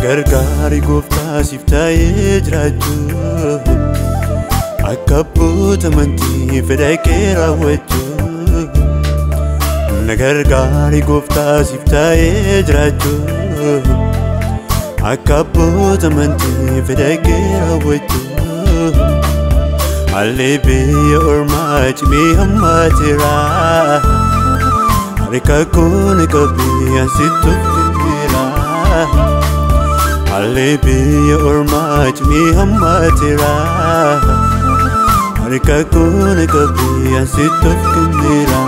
Nagargaari gooftaa siif taa'ee jiraachuu akka abboota amantii fedha kee raawwachuu. Nagargaari gooftaa siif taa'ee jiraachuu akka abboota amantii fedha kee raawwachuu. Haalli biyya ormaa cimee hammaateera harka koon qabee ansitti of kenneera. Haalli biyya ormaa cimee hammaateera harka koon qabee ansitti of kenneera.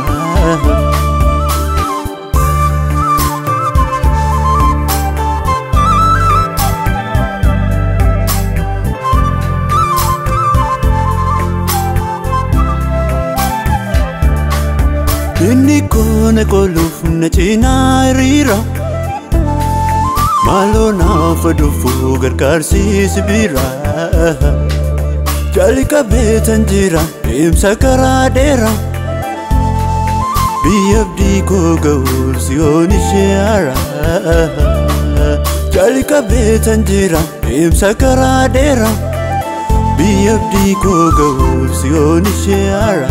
Inni koona koluuf na cinaa hiriira maaloo naaf dhufu gargaarsiisi bira. Jalqabee tan jira deemsa karaa dheeraa biyya abdii koo ga'uuf si'oon ishee haara. Jalqabee tan jira deemsa karaa dheeraa biyya abdii koo ga'uuf si'oon ishee haara.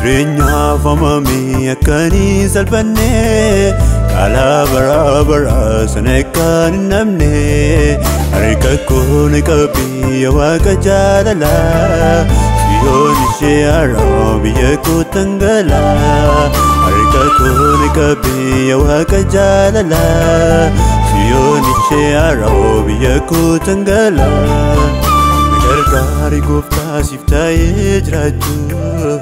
Jireenyaaf hammamii akkanii salphannee dhalaa baraa baraa sana akkaan hin dhabne. Harka koon qabee Waaqa jaalalaa si'oon ishee haraa biyya koo dhangalaa. Harka koon qabee Waaqa jaalalaa si'oon ishee haraa biyya koo dhangalaa. Nagargaari gooftaa siif taa'ee jiraachuu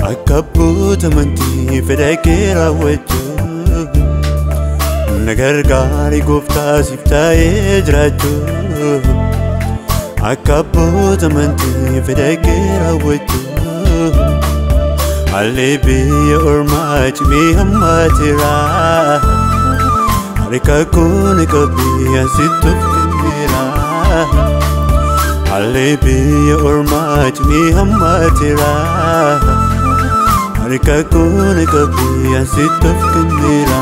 akka abboota amantii fedha kee raawwachuu. Nagargaari gooftaa siif taa'ee jiraachuu akka abboota amantii fedha kee raawwachuu. Haalli biyya ormaa cimee hammaateera harka koon qabee ansitti of kenneera. Haalli biyya ormaa cimee hammaateera harka koon qabee ansitti of kenneera.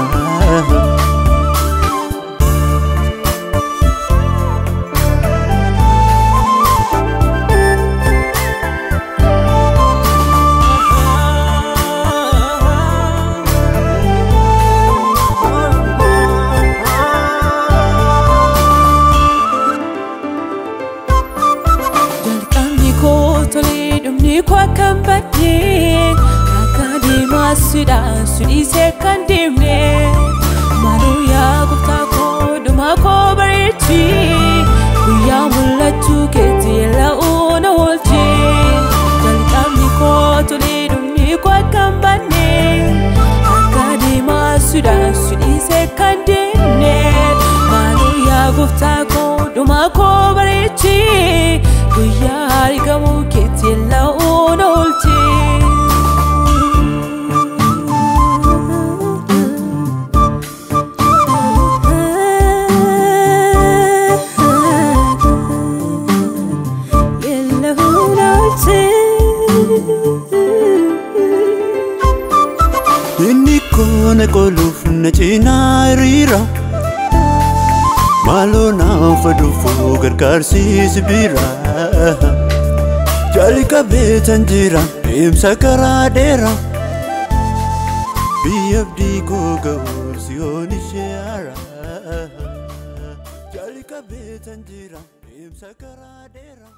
Jalqabni koo tolee dhumni koo akkam baddee akka deemaa sidhaan sudhiisee kan deemne. Maaloo yaa gooftaa koo dhumaa koo bareechi guyyaa mul'achuu keetti la'uu na oolchi. Jalqabni koo tolee dhumni koo akkam baddee akka deemaa sidhaan sudhiisee kan deemne. Maaloo yaa gooftaa koo dhumaa koo bareechi guyyaa argamuu keetti la'uu na oolchi. Inni koona koluuf na cinaa hiriira maaloo naaf dhufu gargaarsiisi bira. Jalqabee tan jira deemsa karaa dheeraa biyya abdii koo ga'uuf si'oon ishee haara. Jalqabee tan jira deemsa karaa dheeraa.